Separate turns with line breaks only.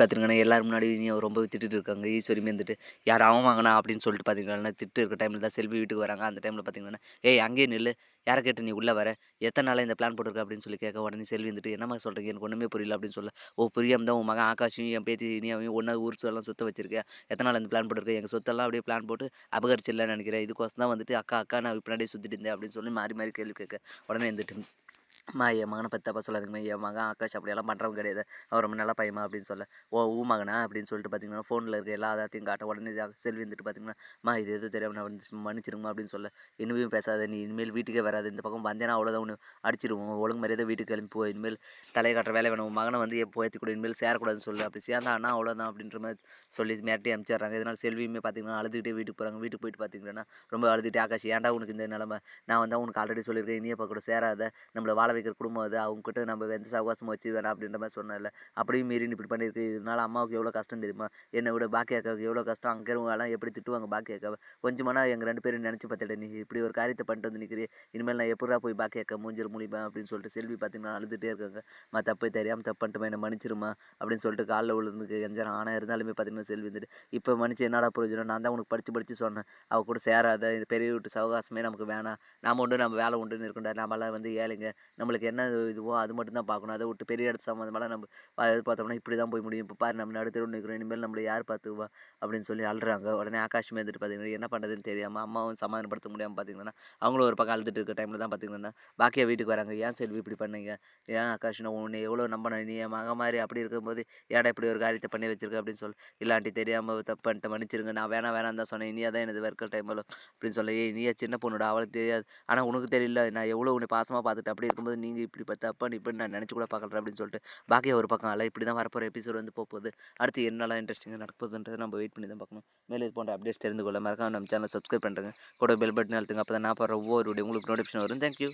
பார்த்துருங்கன்னா, எல்லாரும் முன்னாடியும் ரொம்ப திட்டிட்டு இருக்காங்க. ஈஸ்வரி வந்துட்டு, "யார் அவன் வாங்குனா?" அப்படின்னு சொல்லிட்டு பார்த்தீங்கன்னா, திட்டு இருக்க டைம்ல தான் செல்வி வீட்டுக்கு வராங்க. அந்த டைம்ல பார்த்தீங்கன்னா, "ஏய் அங்கேயே நில்லு. யார கேட்டு நீ உள்ள வர? எத்தன நாளா இந்த பிளான் போட்டுருக்க?" அப்படின்னு சொல்லி கேட்க, உடனே செல்வி வந்துட்டு, "என்னம்மா சொல்றீங்க? எனக்கு ஒண்ணுமே புரியல." அப்படின்னு சொல்ல, "ஓ! புரியாம தான் உன் மகன் ஆகாஷையும், என் பேத்தி இனியாவையும் ஒண்ணா ஊர் எல்லாம் சுத்த வச்சிருக்க. எத்தன நாள் இந்த பிளான் போட்டுருக்க? எங்க சொத்தெல்லாம் அப்படியே பிளான் போட்டு அபகரிச்சிடலான்னு நினைக்கிறேன். இதுக்கோசம் தான் வந்துட்டு அக்கா, அக்கா நான் பின்னாடியே சுத்திட்டு இருந்தேன்." அப்படின்னு சொல்லி மாறி மாறி கேள்வி கேட்க, உடனே வந்துட்டு அம்மா என் மகன பத்தி தப்பா சொல்லாதீங்கம்மா. என் மகன் ஆகாஷ் அப்படியெல்லாம் பண்றவன் கிடையாது. அவன் ரொம்ப நல்ல பையன்ம்மா அப்படின்னு சொல்ல, ஓ! உன் மகனா? அப்படின்னு சொல்லிட்டு பார்த்தீங்கன்னா, ஃபோன்ல இருக்க எல்லா ஆதாரத்தையும் காட்ட உடனே செல்வி வந்துட்டு பார்த்தீங்கன்னா, அம்மா இது எதுவும் தெரியாம நான் வந்து மன்னிச்சிடுங்கம்மா அப்படின்னு சொல்ல, இனிமேலும் பேசாத. நீ இனிமேல் வீட்டுக்கே வராத. இந்த பக்கம் வந்தேன்னா அவ்வளோதான் உன்ன அடிச்சிருவோம். ஒழுங்கு மரியாதையா வீட்டுக்கு கிளம்பி போ. இனிமேல் தலைய காட்டுற வேலை வேணாம். உன் மகன வந்து எப்போ ஏத்தி கூட இனிமேல் சேரக்கூடாதுன்னு சொல்லு. அப்படி சேர்ந்தான்னா அவ்வளோதான் அப்படின்ற மாரி சொல்லி மிரட்டி அனுப்பிச்சிடுறாங்க. இதனால செல்வியுமே பார்த்தீங்கன்னா, அழுதுகிட்டே வீட்டுக்கு போறாங்க. வீட்டுக்கு போயிட்டு பார்த்தீங்கன்னா, ரொம்ப அழுதுகிட்டே ஆகாஷ் ஏன்டா உனக்கு இந்த நிலைமை? நான் வந்து உனக்கு ஆல்ரெடி சொல்லியிருக்கேன். இனியப்பா கூட சேராத. நம்மள வாழ வைக்கிற குடும்பம் அது. அவங்ககிட்ட நம்ம எந்த சகவாசமும் வச்சு வேணாம் அப்படின்ற மாரி சொன்னேன்ல. அப்படியும் மீறி நீ இப்படி பண்ணியிருக்கு. இதனால அம்மாவுக்கு எவ்வளோ கஷ்டம் தெரியுமா? என்ன விட பாக்கிய அக்காவுக்கு எவ்வளோ கஷ்டம். அங்க இருக்கிறவங்கலாம் எப்படி திட்டுவாங்க பாக்கிய அக்காவ. கொஞ்சமானா எங்க 2 பேரையும் நெனச்சு பாத்துட நீ இப்படி ஒரு காரியத்த பண்ணிட்டு வந்து நிக்கிறியே. இனிமேல் நான் எப்புட்றா போய் பாக்கிய அக்கா மூஞ்சில முழிப்பேன் அப்படின்னு சொல்லிட்டு செல்வி பார்த்தீங்கன்னா அழுதுட்டே இருக்காங்க. தப்பு தெரியாம தப்பு பண்ணிட்டேம்மா. என்ன மன்னிச்சிரும்மா அப்படின்னு சொல்லிட்டு கால்ல விழுந்து கெஞ்சறான். ஆனா இருந்தாலுமே பார்த்தீங்கன்னா செல்வி வந்துட்டு, இப்ப மன்னிச்சு என்னடா பிரயோஜனம்? நான் தான் உனக்கு படிச்சு படிச்சு சொன்னேன். அவ கூட சேராத. இந்த பெரிய வீட்டு சவகாசமே நமக்கு வேணாம். நாம உண்டு நம்ம வேலை உண்டுன்னு இருக்கோம்டா. நாமெல்லாம் வந்து ஏழைங்க. நம்மளுக்கு என்ன இதுவோ அது மட்டும் தான் பார்க்கணும். அத விட்டு பெரிய இடத்து சம்மந்தமாலாம் நம்ம எதிர்பார்த்தோம்னா இப்படி தான் போய் முடியும். இப்ப பாரு நம்ம நடு தெருவுல நிக்கிறோம். இனிமேல் நம்மள யார் பார்த்துக்குவா? அப்படின்னு சொல்லி அழுறாங்க. உடனே ஆகாஷுமே வந்துட்டு பார்த்தீங்கன்னா, என்ன பண்றதுன்னு தெரியாம அம்மாவும் சமாதானப்படுத்த முடியாம பார்த்தீங்கன்னா, அவங்களும் ஒரு பக்கம் அழுதுட்டு இருக்க டைம்ல தான் பார்த்தீங்கன்னா, பாக்கியா வீட்டுக்கு வராங்க. "ஏன் செல்வி இப்படி பண்ணீங்க? ஏன் ஆகாஷ் நான் உன்னை எவ்வளோ நம்பினேன். நீ என் மகன் மாரி அப்படி இருக்கும்போது ஏன்டா இப்படி ஒரு காரியத்த பண்ணி வச்சிருக்க?" அப்படின்னு சொல்லி, "இல்ல ஆண்டி தெரியாம தப்பு பண்ணிட்டேன். மன்னிச்சிடுங்க. நான் வேணாம்னு தான் சொன்னேன். இனியா தான் எனது வெறுக்கிற டைம்ல" அப்படின்னு சொல்ல, "ஏய் நீயா சின்ன பொண்ணுடா. அவளுக்கு தெரியாது. ஆனா உனக்கு தெரியல. நான் எவ்வளோ உன்னை பாசமா பார்த்துட்டேன். அப்படி இருக்கும்போது நீங்க இப்படி தப்பா இப்படின்னு நான் நினைச்சு கூட பார்க்கல அப்படின்னு சொல்லிட்டு பாக்கியா ஒரு பக்கம் அல்ல இப்படி தான் வரப்போற எபிசோட் வந்து போகுது. அடுத்து என்னலாம் இன்ட்ரெஸ்டிங்கா நடக்க போகுதுன்றத நம்ம வெயிட் பண்ணி தான் பார்க்கணும். மேலும் இது போன்ற அப்டேட்ஸ் தெரிந்து கொள்ள மறக்காம நம்ம சேனலை சப்ஸ்கிரைப் பண்ணுறேங்க. கூட பெல் பட்டன் அழுத்துங்க. அப்போ தான் நான் போடுற ஒவ்வொரு வீடியோ உங்களுக்கு நோட்டிஃபிகேஷன் வரும். தேங்க்யூ.